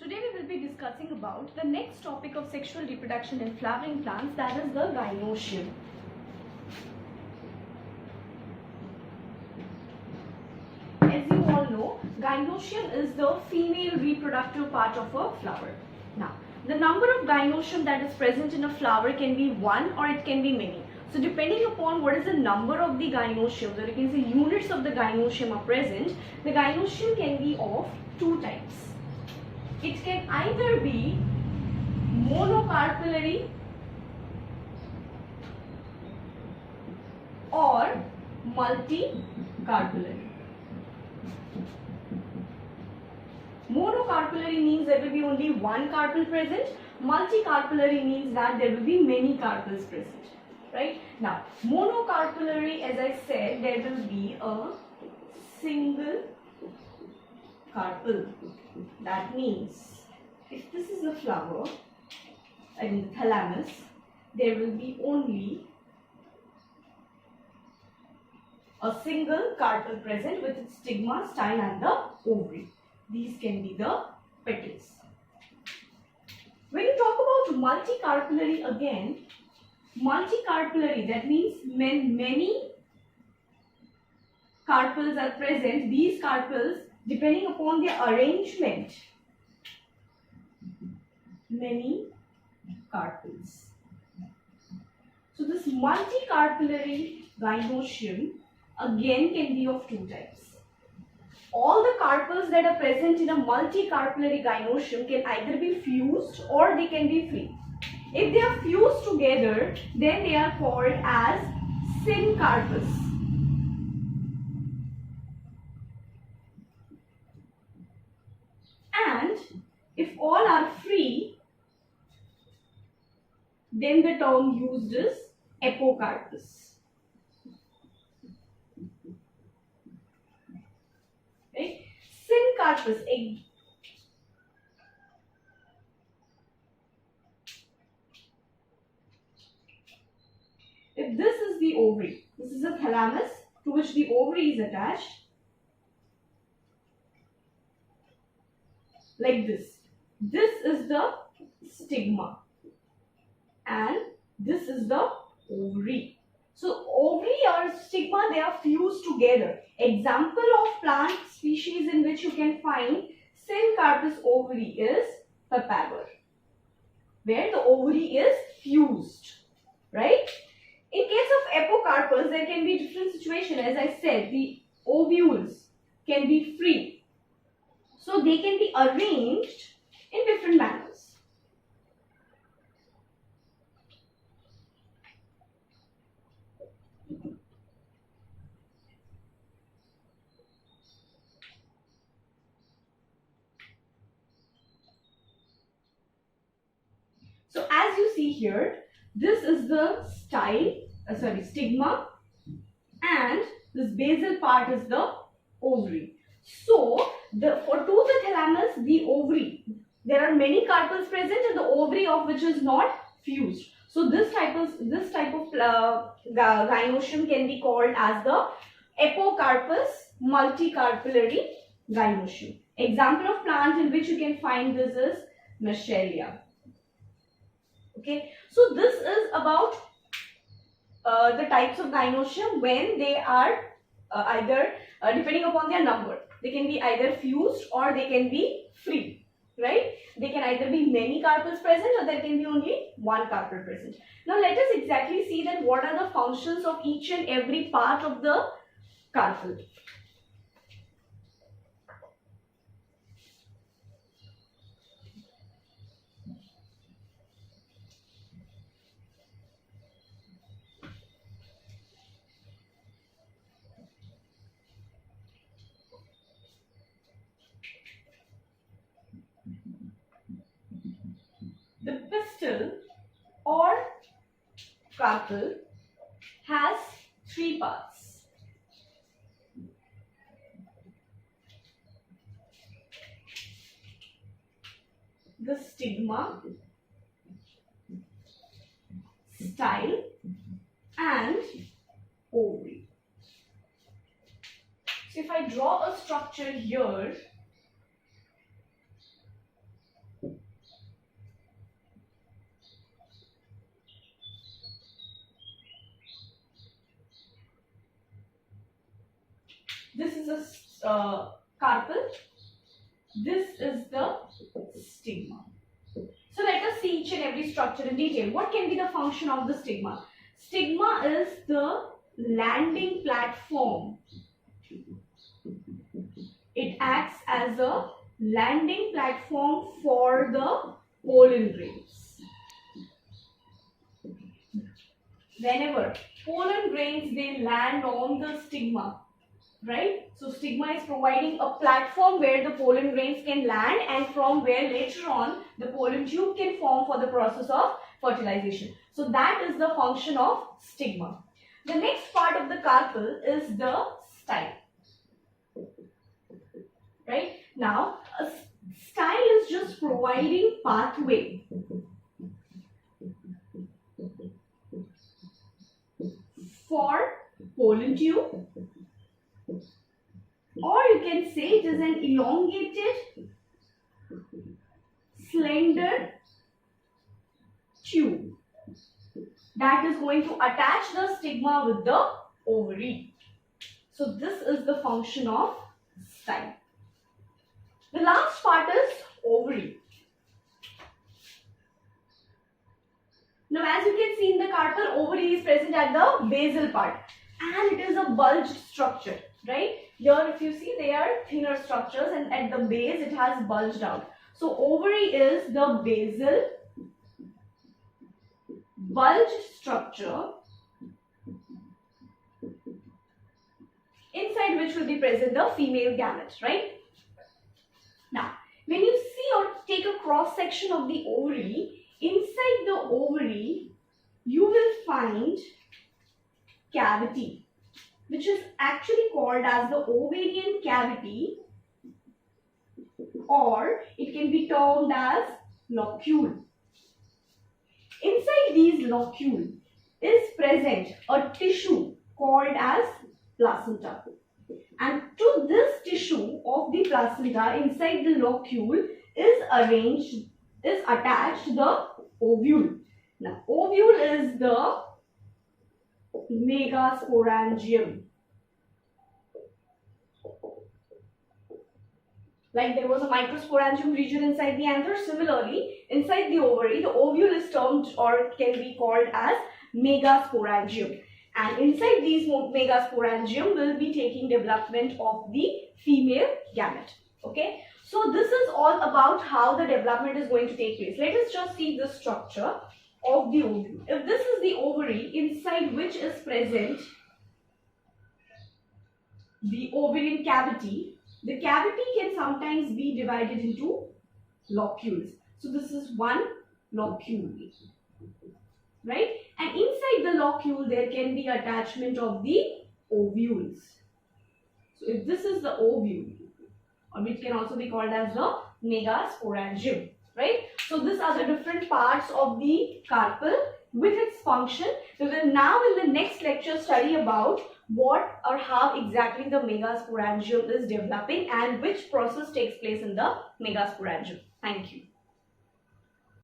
Today we will be discussing about the next topic of sexual reproduction in flowering plants, that is the gynoecium. As you all know, gynoecium is the female reproductive part of a flower. Now, the number of gynoecium that is present in a flower can be one or it can be many. So depending upon what is the number of the gynoecium, or you can say units of the gynoecium are present, the gynoecium can be of two types. It can either be monocarpellary or multicarpellary. Monocarpellary means there will be only one carpel present. Multicarpellary means that there will be many carpels present. Right? Now, monocarpellary, as I said, there will be a single carpel. That means if this is the flower, I mean the thalamus, there will be only a single carpel present with its stigma, style and the ovary. These can be the petals. When you talk about multicarpellary again, multicarpellary, that means when many carpels are present, these carpels, depending upon their arrangement, many carpels. So this multicarpellary gynoecium again can be of two types. All the carpels that are present in a multicarpellary gynoecium can either be fused or they can be free. If they are fused together, then they are called as syncarpous. And if all are free, then the term used is apocarpous. Right? Syncarpous. If this is the ovary, this is a thalamus to which the ovary is attached, like this. This is the stigma and this is the ovary. So ovary or stigma, they are fused together. Example of plant species in which you can find syncarpous ovary is papaver, where the ovary is fused, right? In case of apocarpus, there can be different situation. As I said, the ovules can be free. So they can be arranged in different manners. So as you see here, this is the stigma, and this basal part is the ovary. So to the thalamus, the ovary, there are many carpels present and the ovary of which is not fused. So this type of gynoecium can be called as the apocarpous multicarpellary gynoecium. Example of plant in which you can find this is Mechelia. Okay, so this is about the types of gynoecium when they are either depending upon their number. They can be either fused or they can be free, right? They can either be many carpels present or there can be only one carpel present. Now let us exactly see that what are the functions of each and every part of the carpel. The pistil or carpel has three parts. The stigma, style and ovary. So if I draw a structure here, This is a carpel. This is the stigma. So let us see each and every structure in detail. What can be the function of the stigma? Stigma is the landing platform. It acts as a landing platform for the pollen grains. Whenever pollen grains, they land on the stigma, right? So stigma is providing a platform where the pollen grains can land and from where later on the pollen tube can form for the process of fertilization. So that is the function of stigma. The next part of the carpel is the style. Right? Now, a style is just providing pathway for pollen tube, or you can say it is an elongated, slender tube that is going to attach the stigma with the ovary. So this is the function of style. The last part is ovary. Now as you can see in the carpel, ovary is present at the basal part and it is a bulged structure, right? Here if you see, they are thinner structures and at the base it has bulged out. So ovary is the basal bulged structure inside which will be present the female gamete, right? Now, when you see or take a cross section of the ovary, inside the ovary, you will find cavity, which is actually called as the ovarian cavity, or it can be termed as locule. Inside these locule is present a tissue called as placenta. And to this tissue of the placenta inside the locule is attached the ovule. Now, ovule is the megasporangium. Like there was a microsporangium region inside the anther, similarly, inside the ovary, the ovule is termed or can be called as megasporangium. And inside these megasporangium will be taking development of the female gamete. Okay, so this is all about how the development is going to take place. Let us just see the structure of the ovule. If this is the ovary inside which is present the ovarian cavity, the cavity can sometimes be divided into locules. So this is one locule, right? And inside the locule there can be attachment of the ovules. So if this is the ovule, or which can also be called as the megasporangium, right? So these are the different parts of the carpel with its function. We will now in the next lecture study about what or how exactly the megasporangium is developing and which process takes place in the megasporangium. Thank you.